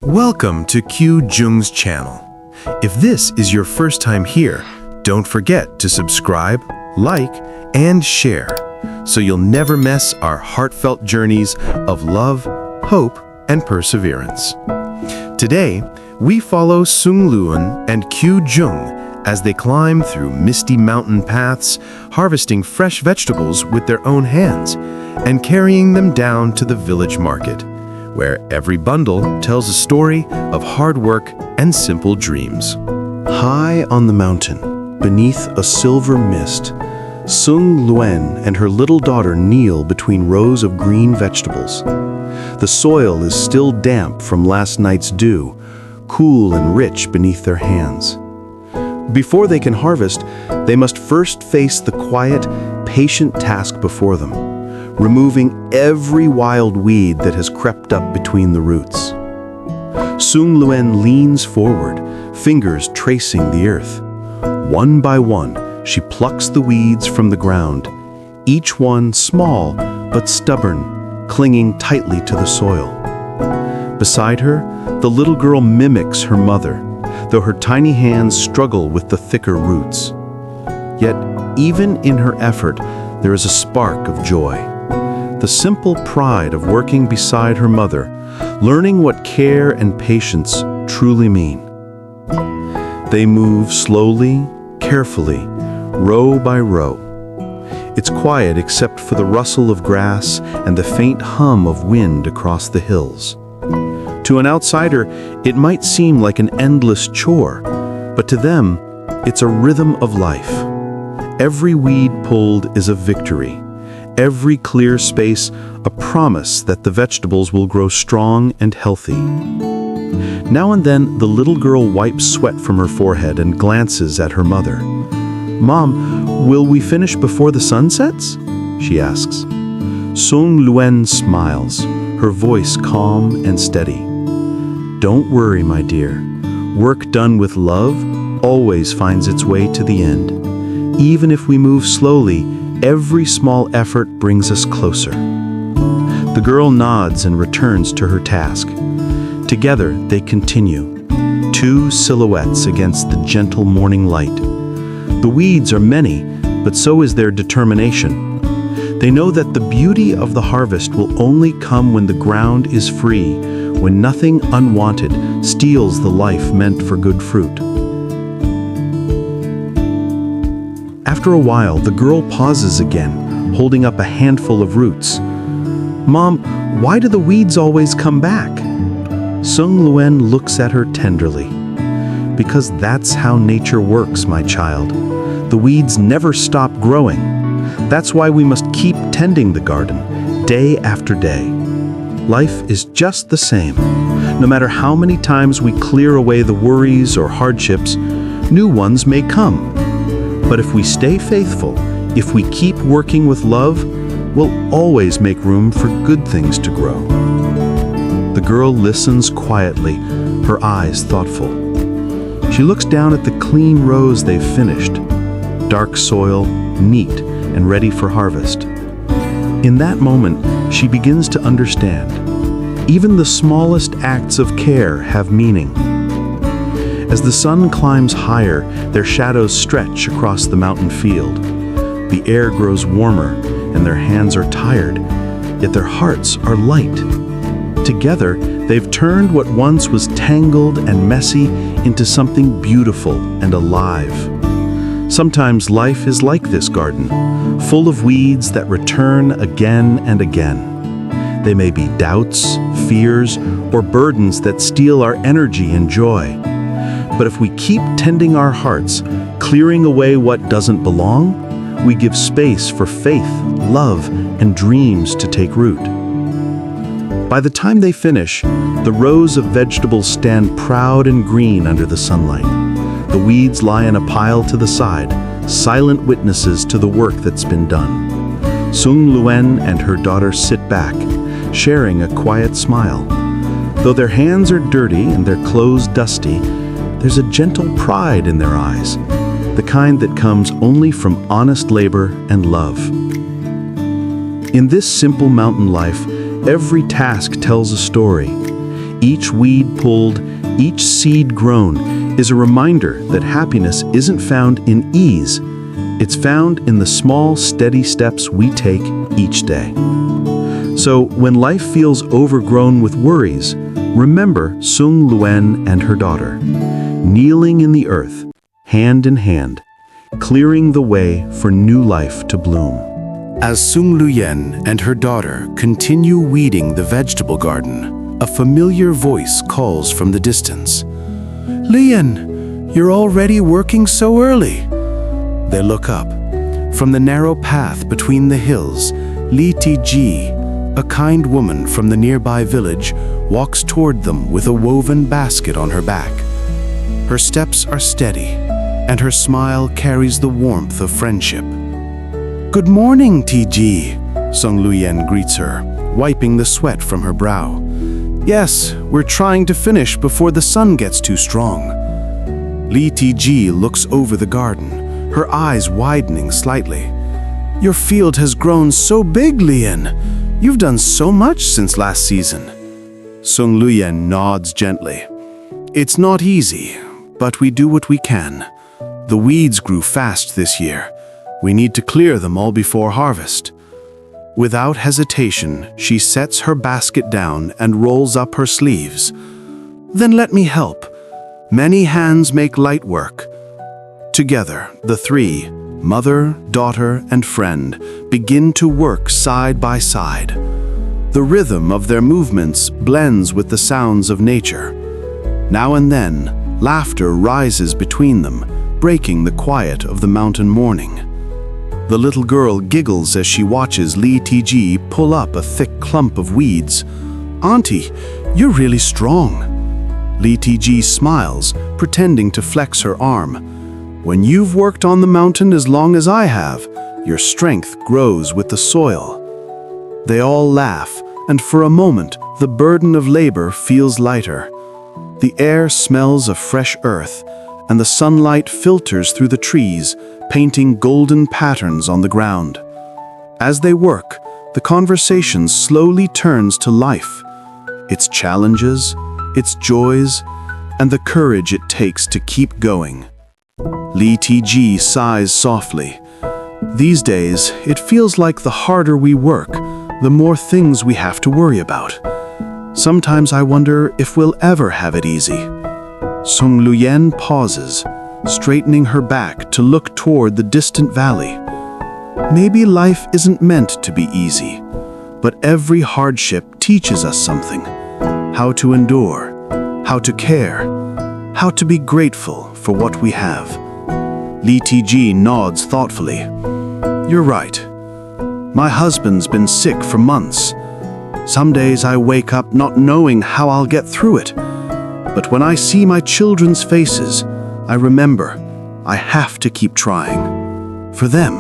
Welcome to Kieu's channel. If this is your first time here, don't forget to subscribe, like, and share so you'll never miss our heartfelt journeys of love, hope, and perseverance. Today, we follow Luyen and Kieu as they climb through misty mountain paths, harvesting fresh vegetables with their own hands and carrying them down to the village market, where every bundle tells a story of hard work and simple dreams. High on the mountain, beneath a silver mist, Luyen and her little daughter kneel between rows of green vegetables. The soil is still damp from last night's dew, cool and rich beneath their hands. Before they can harvest, they must first face the quiet, patient task before them, removing every wild weed that has crept up between the roots. Luyen leans forward, fingers tracing the earth. One by one, she plucks the weeds from the ground, each one small but stubborn, clinging tightly to the soil. Beside her, the little girl mimics her mother, though her tiny hands struggle with the thicker roots. Yet, even in her effort, there is a spark of joy. The simple pride of working beside her mother, learning what care and patience truly mean. They move slowly, carefully, row by row. It's quiet except for the rustle of grass and the faint hum of wind across the hills. To an outsider, it might seem like an endless chore, but to them, it's a rhythm of life. Every weed pulled is a victory. Every clear space, a promise that the vegetables will grow strong and healthy. Now and then, the little girl wipes sweat from her forehead and glances at her mother. "Mom, will we finish before the sun sets?" she asks. Luyen smiles, her voice calm and steady. "Don't worry, my dear. Work done with love always finds its way to the end. Even if we move slowly, every small effort brings us closer." The girl nods and returns to her task. Together, they continue, two silhouettes against the gentle morning light. The weeds are many, but so is their determination. They know that the beauty of the harvest will only come when the ground is free, when nothing unwanted steals the life meant for good fruit. After a while, the girl pauses again, holding up a handful of roots. "Mom, why do the weeds always come back?" Luyen looks at her tenderly. "Because that's how nature works, my child. The weeds never stop growing. That's why we must keep tending the garden, day after day. Life is just the same. No matter how many times we clear away the worries or hardships, new ones may come. But if we stay faithful, if we keep working with love, we'll always make room for good things to grow." The girl listens quietly, her eyes thoughtful. She looks down at the clean rows they've finished, dark soil, neat and ready for harvest. In that moment, she begins to understand. Even the smallest acts of care have meaning. As the sun climbs higher, their shadows stretch across the mountain field. The air grows warmer, and their hands are tired, yet their hearts are light. Together, they've turned what once was tangled and messy into something beautiful and alive. Sometimes life is like this garden, full of weeds that return again and again. They may be doubts, fears, or burdens that steal our energy and joy. But if we keep tending our hearts, clearing away what doesn't belong, we give space for faith, love, and dreams to take root. By the time they finish, the rows of vegetables stand proud and green under the sunlight. The weeds lie in a pile to the side, silent witnesses to the work that's been done. Luyen and her daughter sit back, sharing a quiet smile. Though their hands are dirty and their clothes dusty, there's a gentle pride in their eyes, the kind that comes only from honest labor and love. In this simple mountain life, every task tells a story. Each weed pulled, each seed grown is a reminder that happiness isn't found in ease. It's found in the small, steady steps we take each day. So when life feels overgrown with worries, remember Sung Luyen and her daughter, kneeling in the earth, hand in hand, clearing the way for new life to bloom. As Sung Luyen and her daughter continue weeding the vegetable garden, a familiar voice calls from the distance. "Luyen, you're already working so early." They look up. From the narrow path between the hills, Ly Thi, a kind woman from the nearby village, walks toward them with a woven basket on her back. Her steps are steady, and her smile carries the warmth of friendship. "Good morning, Thi," Sung Luyen greets her, wiping the sweat from her brow. "Yes, we're trying to finish before the sun gets too strong." Ly Thi looks over the garden, her eyes widening slightly. "Your field has grown so big, Luyen. You've done so much since last season." Sung Luyen nods gently. "It's not easy, but we do what we can. The weeds grew fast this year. We need to clear them all before harvest." Without hesitation, she sets her basket down and rolls up her sleeves. "Then let me help. Many hands make light work." Together, the three, mother, daughter, and friend, begin to work side by side. The rhythm of their movements blends with the sounds of nature. Now and then, laughter rises between them, breaking the quiet of the mountain morning. The little girl giggles as she watches Ly Thi pull up a thick clump of weeds. "Auntie, you're really strong." Ly Thi smiles, pretending to flex her arm. "When you've worked on the mountain as long as I have, your strength grows with the soil." They all laugh, and for a moment, the burden of labor feels lighter. The air smells of fresh earth, and the sunlight filters through the trees, painting golden patterns on the ground. As they work, the conversation slowly turns to life, its challenges, its joys, and the courage it takes to keep going. Ly Thi sighs softly. "These days, it feels like the harder we work, the more things we have to worry about. Sometimes I wonder if we'll ever have it easy." Sung Luyen pauses, straightening her back to look toward the distant valley. "Maybe life isn't meant to be easy, but every hardship teaches us something. How to endure, how to care, how to be grateful for what we have." Ly Thi nods thoughtfully. "You're right. My husband's been sick for months. Some days I wake up not knowing how I'll get through it. But when I see my children's faces, I remember I have to keep trying. For them."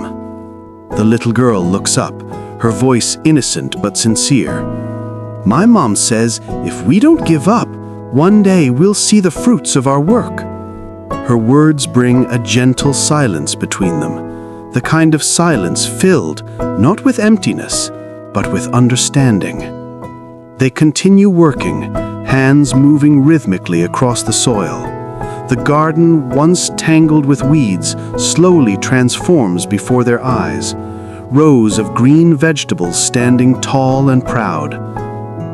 The little girl looks up, her voice innocent but sincere. "My mom says if we don't give up, one day we'll see the fruits of our work." Her words bring a gentle silence between them, the kind of silence filled not with emptiness, but with understanding. They continue working, hands moving rhythmically across the soil. The garden, once tangled with weeds, slowly transforms before their eyes, rows of green vegetables standing tall and proud.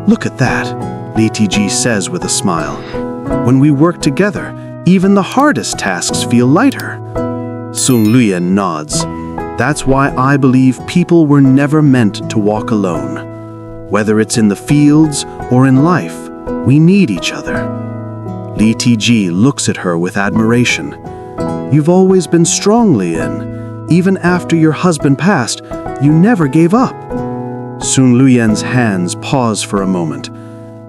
"Look at that," Ly Thi says with a smile. "When we work together, even the hardest tasks feel lighter." Sung Luyen nods. "That's why I believe people were never meant to walk alone. Whether it's in the fields or in life, we need each other." Ly Thi looks at her with admiration. "You've always been strong, Luyen. Even after your husband passed, you never gave up." Sung Luyen's hands pause for a moment.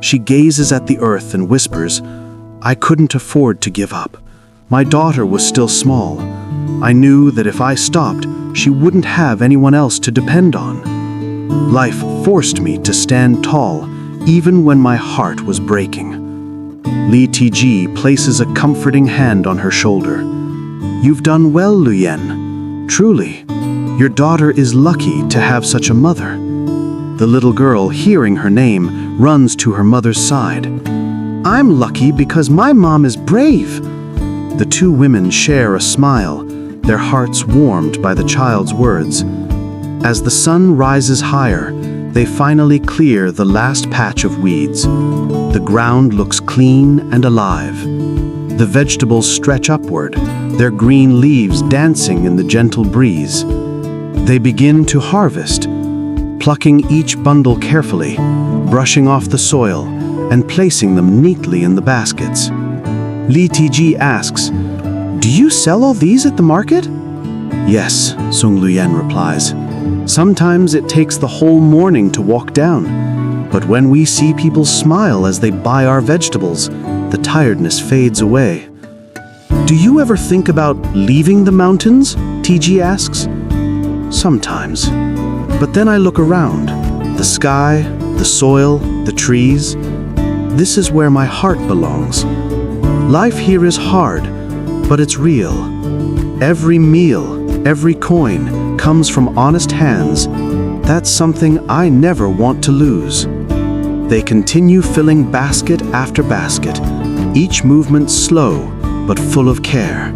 She gazes at the earth and whispers, "I couldn't afford to give up. My daughter was still small. I knew that if I stopped, she wouldn't have anyone else to depend on. Life forced me to stand tall, even when my heart was breaking." Ly Thi places a comforting hand on her shoulder. "You've done well, Luyen. Truly, your daughter is lucky to have such a mother." The little girl, hearing her name, runs to her mother's side. I'm lucky because my mom is brave." The two women share a smile, their hearts warmed by the child's words. As the sun rises higher, they finally clear the last patch of weeds. The ground looks clean and alive. The vegetables stretch upward, their green leaves dancing in the gentle breeze. They begin to harvest, plucking each bundle carefully, brushing off the soil, and placing them neatly in the baskets. Ly Thi asks, "Do you sell all these at the market?" "Yes," Luyen replies. "Sometimes it takes the whole morning to walk down. But when we see people smile as they buy our vegetables, the tiredness fades away." "Do you ever think about leaving the mountains?" Thi asks. "Sometimes. But then I look around. The sky, the soil, the trees. This is where my heart belongs. Life here is hard, but it's real. Every meal, every coin comes from honest hands. That's something I never want to lose." They continue filling basket after basket, each movement slow but full of care.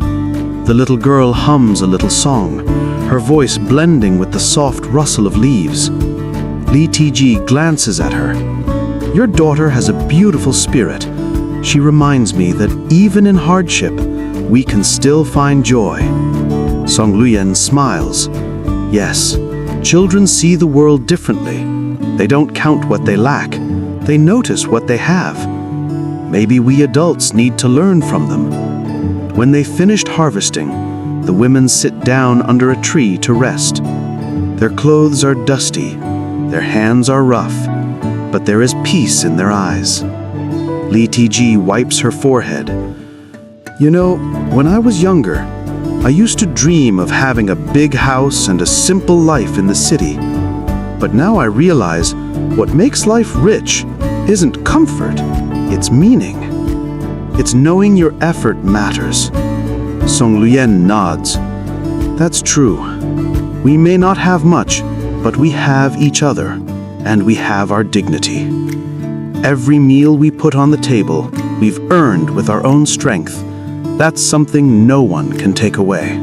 The little girl hums a little song, her voice blending with the soft rustle of leaves. Ly Thi glances at her. "Your daughter has a beautiful spirit. She reminds me that even in hardship, we can still find joy." Luyen smiles. Yes, children see the world differently. They don't count what they lack. They notice what they have. Maybe we adults need to learn from them. When they finished harvesting, the women sit down under a tree to rest. Their clothes are dusty, their hands are rough, but there is peace in their eyes. Ly Thi wipes her forehead. "You know, when I was younger, I used to dream of having a big house and a simple life in the city. But now I realize what makes life rich isn't comfort, it's meaning. It's knowing your effort matters." Luyen nods. "That's true. We may not have much, but we have each other, and we have our dignity. Every meal we put on the table, we've earned with our own strength. That's something no one can take away."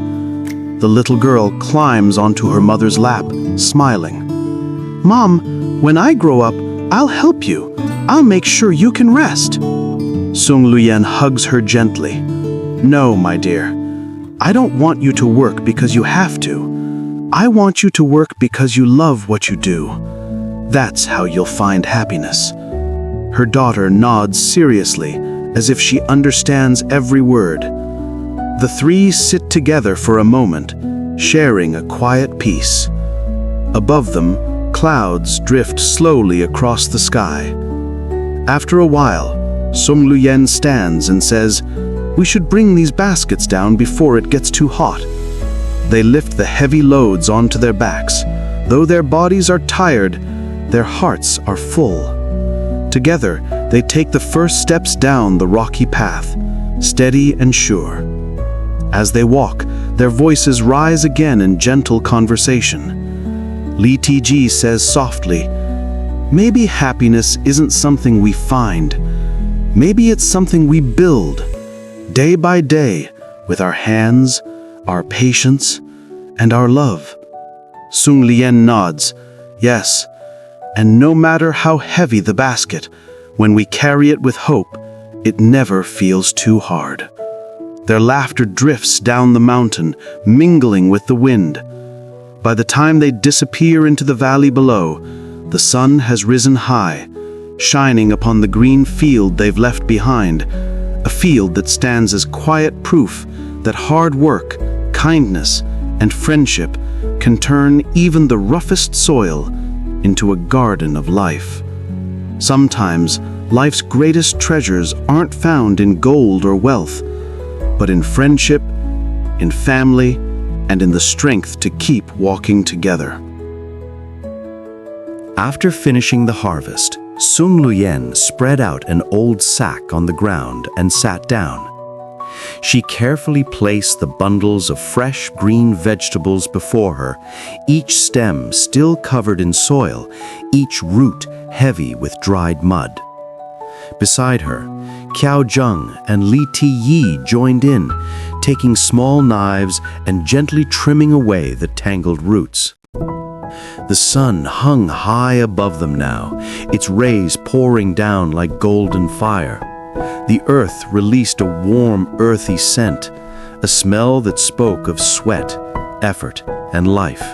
The little girl climbs onto her mother's lap, smiling. "Mom, when I grow up, I'll help you. I'll make sure you can rest." Luyen hugs her gently. "No, my dear. I don't want you to work because you have to. I want you to work because you love what you do. That's how you'll find happiness." Her daughter nods seriously, as if she understands every word. The three sit together for a moment, sharing a quiet peace. Above them, clouds drift slowly across the sky. After a while, Luyen stands and says, "We should bring these baskets down before it gets too hot." They lift the heavy loads onto their backs. Though their bodies are tired, their hearts are full. Together, they take the first steps down the rocky path, steady and sure. As they walk, their voices rise again in gentle conversation. Ly Thi says softly, "Maybe happiness isn't something we find. Maybe it's something we build, day by day, with our hands, our patience, and our love." Luyen nods. "Yes, and no matter how heavy the basket, when we carry it with hope, it never feels too hard." Their laughter drifts down the mountain, mingling with the wind. By the time they disappear into the valley below, the sun has risen high, shining upon the green field they've left behind, a field that stands as quiet proof that hard work, kindness, and friendship can turn even the roughest soil into a garden of life. Sometimes, life's greatest treasures aren't found in gold or wealth, but in friendship, in family, and in the strength to keep walking together. After finishing the harvest, Luyen spread out an old sack on the ground and sat down. She carefully placed the bundles of fresh green vegetables before her, each stem still covered in soil, each root heavy with dried mud. Beside her, Dung and Ly Thi joined in, taking small knives and gently trimming away the tangled roots. The sun hung high above them now, its rays pouring down like golden fire. The earth released a warm, earthy scent, a smell that spoke of sweat, effort, and life.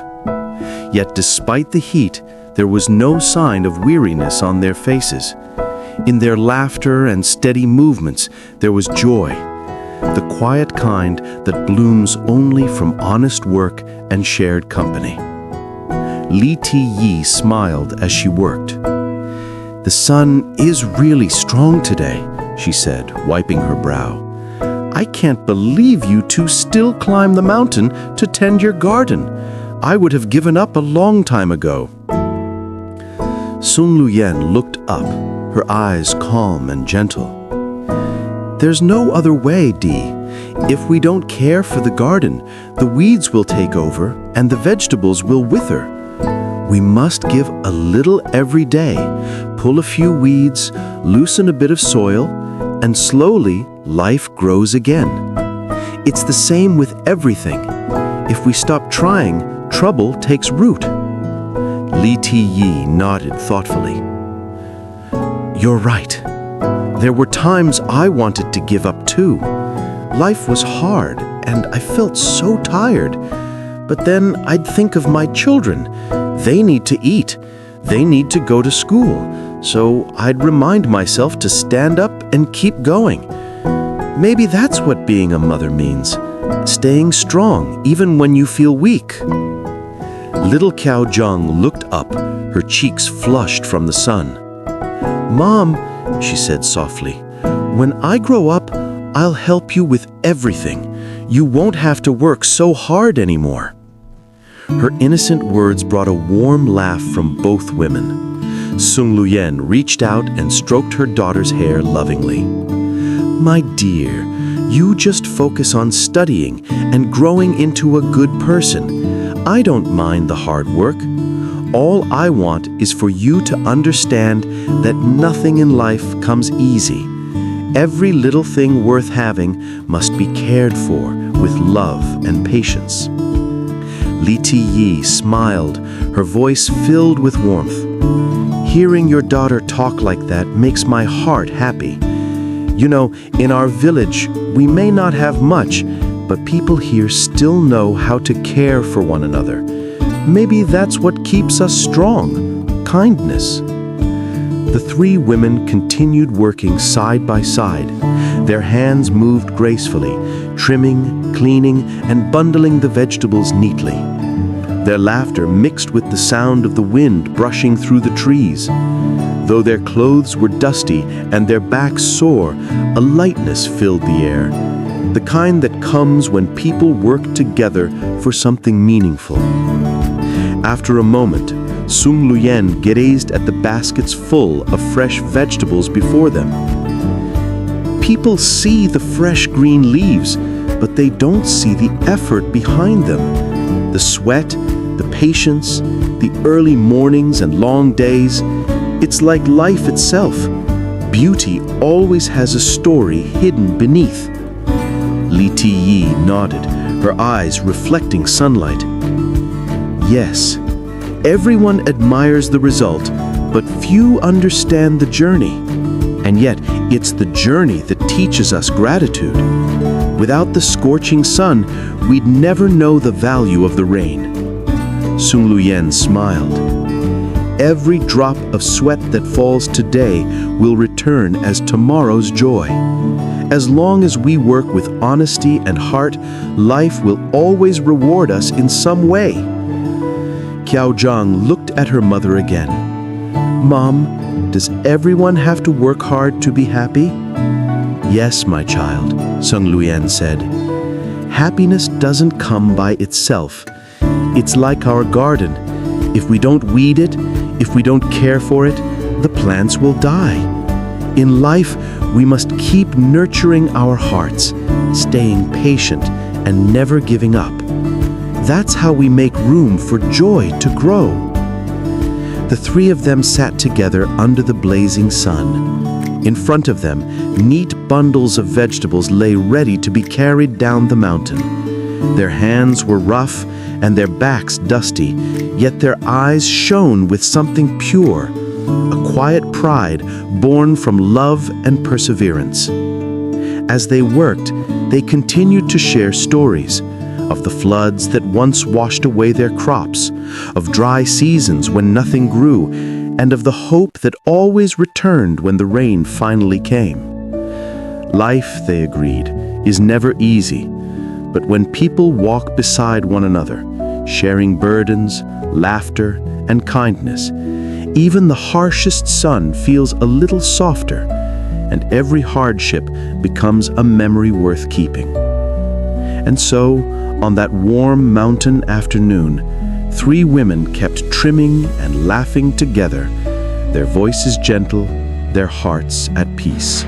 Yet despite the heat, there was no sign of weariness on their faces. In their laughter and steady movements, there was joy, the quiet kind that blooms only from honest work and shared company. Ly Thi smiled as she worked. "The sun is really strong today," she said, wiping her brow. "I can't believe you two still climb the mountain to tend your garden. I would have given up a long time ago." Luyen looked up, her eyes calm and gentle. "There's no other way, Dee. If we don't care for the garden, the weeds will take over and the vegetables will wither. We must give a little every day, pull a few weeds, loosen a bit of soil, and slowly life grows again. It's the same with everything. If we stop trying, trouble takes root." Ly Thi nodded thoughtfully. "You're right. There were times I wanted to give up too. Life was hard and I felt so tired. But then I'd think of my children. They need to eat. They need to go to school. So I'd remind myself to stand up and keep going. Maybe that's what being a mother means. Staying strong even when you feel weak." Little Dung looked up, her cheeks flushed from the sun. "Mom," she said softly, "when I grow up, I'll help you with everything. You won't have to work so hard anymore." Her innocent words brought a warm laugh from both women. Luyen reached out and stroked her daughter's hair lovingly. "My dear, you just focus on studying and growing into a good person. I don't mind the hard work. All I want is for you to understand that nothing in life comes easy. Every little thing worth having must be cared for with love and patience." Ly Thi smiled, her voice filled with warmth. "Hearing your daughter talk like that makes my heart happy. You know, in our village, we may not have much, but people here still know how to care for one another. Maybe that's what keeps us strong, kindness." The three women continued working side by side. Their hands moved gracefully, trimming, cleaning, and bundling the vegetables neatly. Their laughter mixed with the sound of the wind brushing through the trees. Though their clothes were dusty and their backs sore, a lightness filled the air, the kind that comes when people work together for something meaningful. After a moment, Luyen gazed at the baskets full of fresh vegetables before them. People see the fresh green leaves, but they don't see the effort behind them. The sweat, the patience, the early mornings and long days. It's like life itself. Beauty always has a story hidden beneath. Ly Thi nodded, her eyes reflecting sunlight. "Yes, everyone admires the result, but few understand the journey. And yet, it's the journey that teaches us gratitude. Without the scorching sun, we'd never know the value of the rain." Luyen smiled. "Every drop of sweat that falls today will return as tomorrow's joy. As long as we work with honesty and heart, life will always reward us in some way." Dung looked at her mother again. "Mom, does everyone have to work hard to be happy?" "Yes, my child," Luyen said. "Happiness doesn't come by itself. It's like our garden. If we don't weed it, if we don't care for it, the plants will die. In life, we must keep nurturing our hearts, staying patient and never giving up. That's how we make room for joy to grow." The three of them sat together under the blazing sun. In front of them, neat bundles of vegetables lay ready to be carried down the mountain. Their hands were rough and their backs dusty, yet their eyes shone with something pure, a quiet pride born from love and perseverance. As they worked, they continued to share stories of the floods that once washed away their crops, of dry seasons when nothing grew, and of the hope that always returned when the rain finally came. Life, they agreed, is never easy, but when people walk beside one another, sharing burdens, laughter, and kindness, even the harshest sun feels a little softer, and every hardship becomes a memory worth keeping. And so, on that warm mountain afternoon, 3 women kept trimming and laughing together, their voices gentle, their hearts at peace.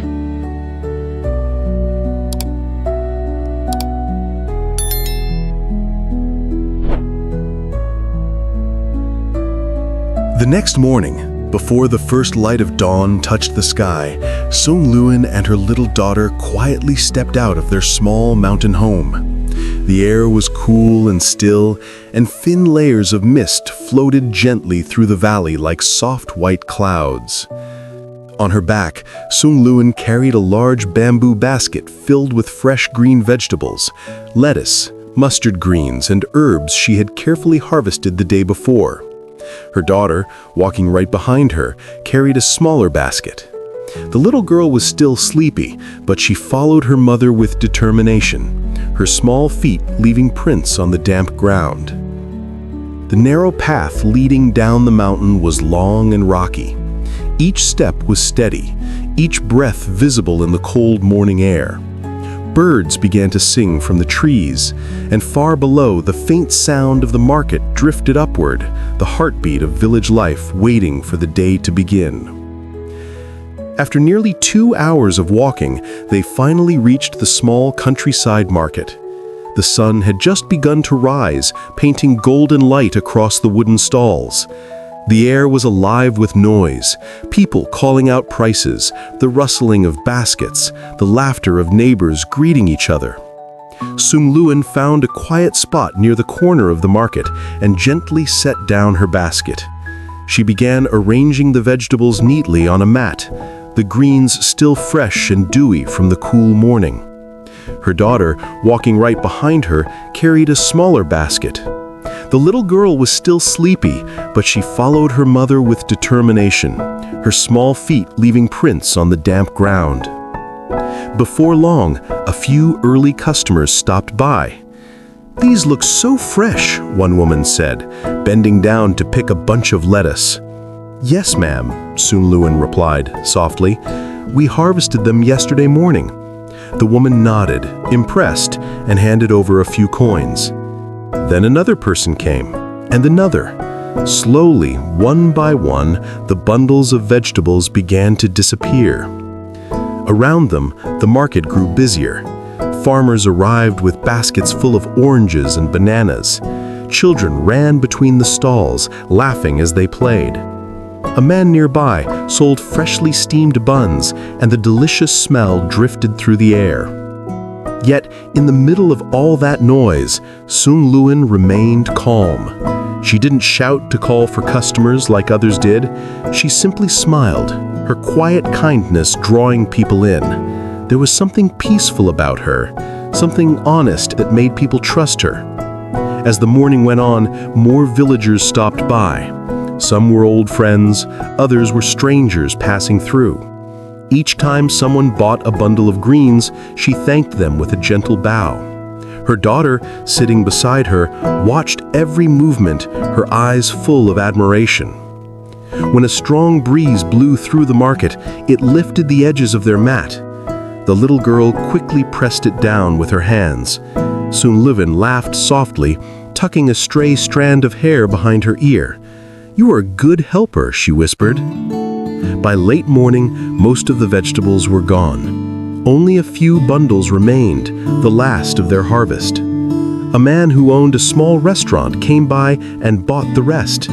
The next morning, before the first light of dawn touched the sky, Luyen and her little daughter quietly stepped out of their small mountain home. The air was cool and still, and thin layers of mist floated gently through the valley like soft white clouds. On her back, Luyen carried a large bamboo basket filled with fresh green vegetables, lettuce, mustard greens, and herbs she had carefully harvested the day before. Her daughter, walking right behind her, carried a smaller basket. The little girl was still sleepy, but she followed her mother with determination, her small feet leaving prints on the damp ground. The narrow path leading down the mountain was long and rocky. Each step was steady, each breath visible in the cold morning air. Birds began to sing from the trees, and far below, the faint sound of the market drifted upward, the heartbeat of village life waiting for the day to begin. After nearly 2 hours of walking, they finally reached the small countryside market. The sun had just begun to rise, painting golden light across the wooden stalls. The air was alive with noise, people calling out prices, the rustling of baskets, the laughter of neighbors greeting each other. Luyen found a quiet spot near the corner of the market and gently set down her basket. She began arranging the vegetables neatly on a mat, the greens still fresh and dewy from the cool morning. Her daughter, walking right behind her, carried a smaller basket. The little girl was still sleepy, but she followed her mother with determination, her small feet leaving prints on the damp ground. Before long, a few early customers stopped by. "These look so fresh," one woman said, bending down to pick a bunch of lettuce. "Yes, ma'am," Luyen replied softly. "We harvested them yesterday morning." The woman nodded, impressed, and handed over a few coins. Then another person came, and another. Slowly, one by one, the bundles of vegetables began to disappear. Around them, the market grew busier. Farmers arrived with baskets full of oranges and bananas. Children ran between the stalls, laughing as they played. A man nearby sold freshly steamed buns, and the delicious smell drifted through the air. Yet, in the middle of all that noise, Luyen remained calm. She didn't shout to call for customers like others did. She simply smiled, her quiet kindness drawing people in. There was something peaceful about her, something honest that made people trust her. As the morning went on, more villagers stopped by. Some were old friends, others were strangers passing through. Each time someone bought a bundle of greens, she thanked them with a gentle bow. Her daughter, sitting beside her, watched every movement, her eyes full of admiration. When a strong breeze blew through the market, it lifted the edges of their mat. The little girl quickly pressed it down with her hands. Luyen laughed softly, tucking a stray strand of hair behind her ear. "You are a good helper," she whispered. By late morning, most of the vegetables were gone. Only a few bundles remained, the last of their harvest. A man who owned a small restaurant came by and bought the rest.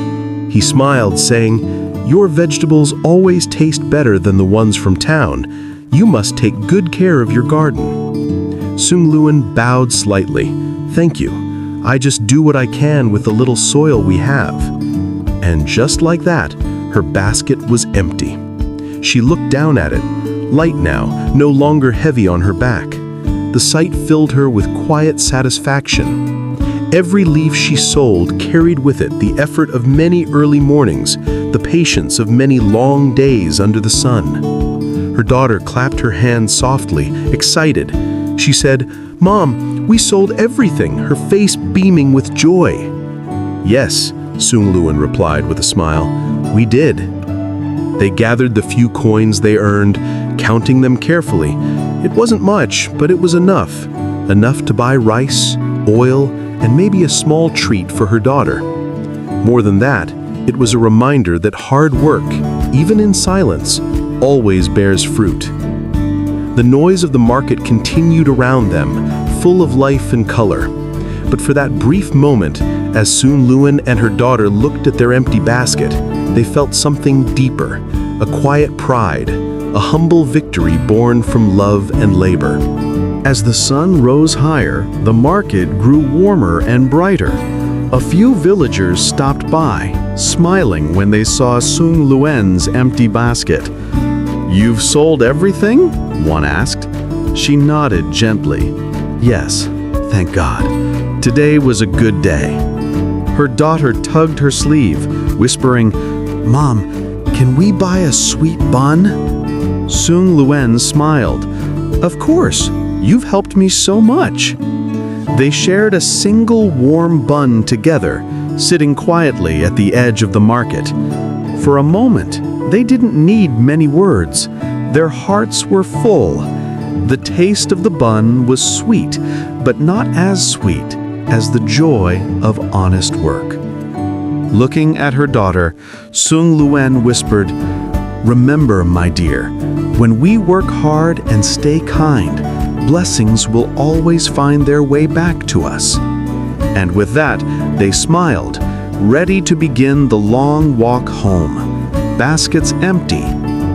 He smiled, saying, Your vegetables always taste better than the ones from town. You must take good care of your garden." Sung Luyen bowed slightly. "Thank you. I just do what I can with the little soil we have." And just like that, her basket was empty. She looked down at it, light now, no longer heavy on her back. The sight filled her with quiet satisfaction. Every leaf she sold carried with it the effort of many early mornings, the patience of many long days under the sun. Her daughter clapped her hands softly, excited. She said, "Mom, we sold everything," her face beaming with joy. "Yes," Sung Luyen replied with a smile, "we did." They gathered the few coins they earned, counting them carefully. It wasn't much, but it was enough. Enough to buy rice, oil, and maybe a small treat for her daughter. More than that, it was a reminder that hard work, even in silence, always bears fruit. The noise of the market continued around them, full of life and color. But for that brief moment, as Sung Luyen and her daughter looked at their empty basket, they felt something deeper, a quiet pride, a humble victory born from love and labor. As the sun rose higher, the market grew warmer and brighter. A few villagers stopped by, smiling when they saw Sung Luyen's empty basket. "You've sold everything?" one asked. She nodded gently. "Yes, thank God. Today was a good day." Her daughter tugged her sleeve, whispering, "Mom, can we buy a sweet bun?" Sung Luyen smiled. "Of course, you've helped me so much." They shared a single warm bun together, sitting quietly at the edge of the market. For a moment, they didn't need many words. Their hearts were full. The taste of the bun was sweet, but not as sweet as the joy of honest work. Looking at her daughter, Sung Luyen whispered, "Remember, my dear, when we work hard and stay kind, blessings will always find their way back to us." And with that, they smiled, ready to begin the long walk home. Baskets empty,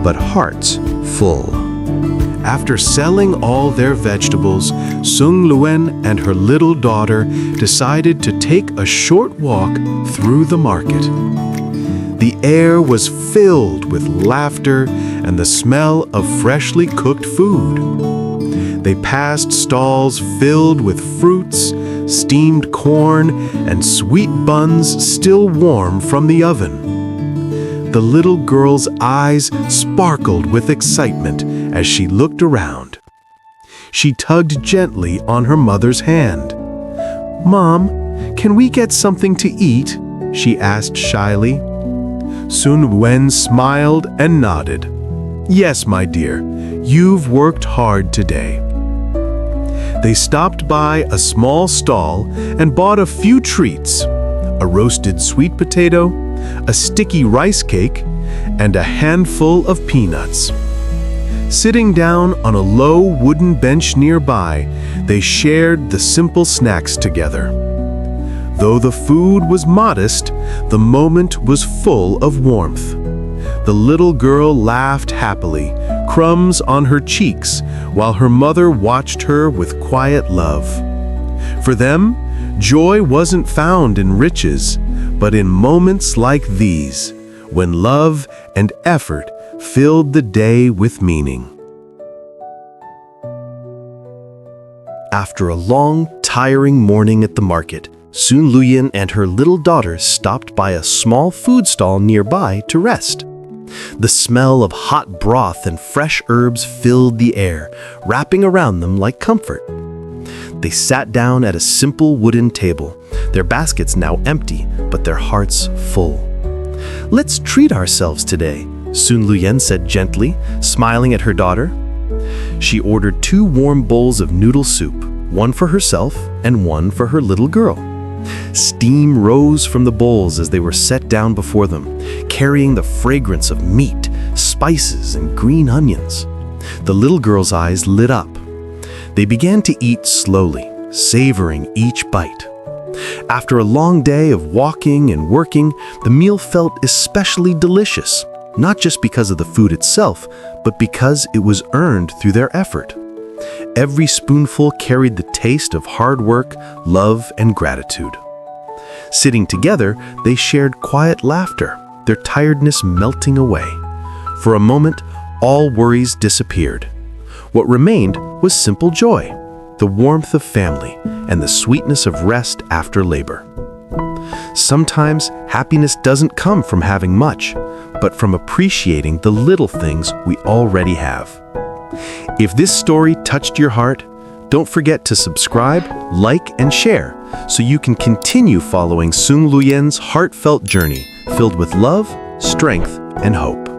but hearts full. After selling all their vegetables, Sung Luyen and her little daughter decided to take a short walk through the market. The air was filled with laughter and the smell of freshly cooked food. They passed stalls filled with fruits, steamed corn, and sweet buns still warm from the oven. The little girl's eyes sparkled with excitement as she looked around. She tugged gently on her mother's hand. "Mom, can we get something to eat?" she asked shyly. Sung Luyen smiled and nodded. "Yes, my dear, you've worked hard today." They stopped by a small stall and bought a few treats: a roasted sweet potato, a sticky rice cake, and a handful of peanuts. Sitting down on a low wooden bench nearby, they shared the simple snacks together. Though the food was modest, the moment was full of warmth. The little girl laughed happily, crumbs on her cheeks, while her mother watched her with quiet love. For them, joy wasn't found in riches, but in moments like these, when love and effort filled the day with meaning. After a long, tiring morning at the market, Sung Luyen and her little daughter stopped by a small food stall nearby to rest. The smell of hot broth and fresh herbs filled the air, wrapping around them like comfort. They sat down at a simple wooden table, their baskets now empty, but their hearts full. "Let's treat ourselves today," Sung Luyen said gently, smiling at her daughter. She ordered 2 warm bowls of noodle soup, one for herself and one for her little girl. Steam rose from the bowls as they were set down before them, carrying the fragrance of meat, spices, and green onions. The little girl's eyes lit up. They began to eat slowly, savoring each bite. After a long day of walking and working, the meal felt especially delicious, not just because of the food itself, but because it was earned through their effort. Every spoonful carried the taste of hard work, love, and gratitude. Sitting together, they shared quiet laughter, their tiredness melting away. For a moment, all worries disappeared. What remained was simple joy, the warmth of family, and the sweetness of rest after labor. Sometimes happiness doesn't come from having much, but from appreciating the little things we already have. If this story touched your heart, don't forget to subscribe, like, and share so you can continue following Luyen's heartfelt journey filled with love, strength, and hope.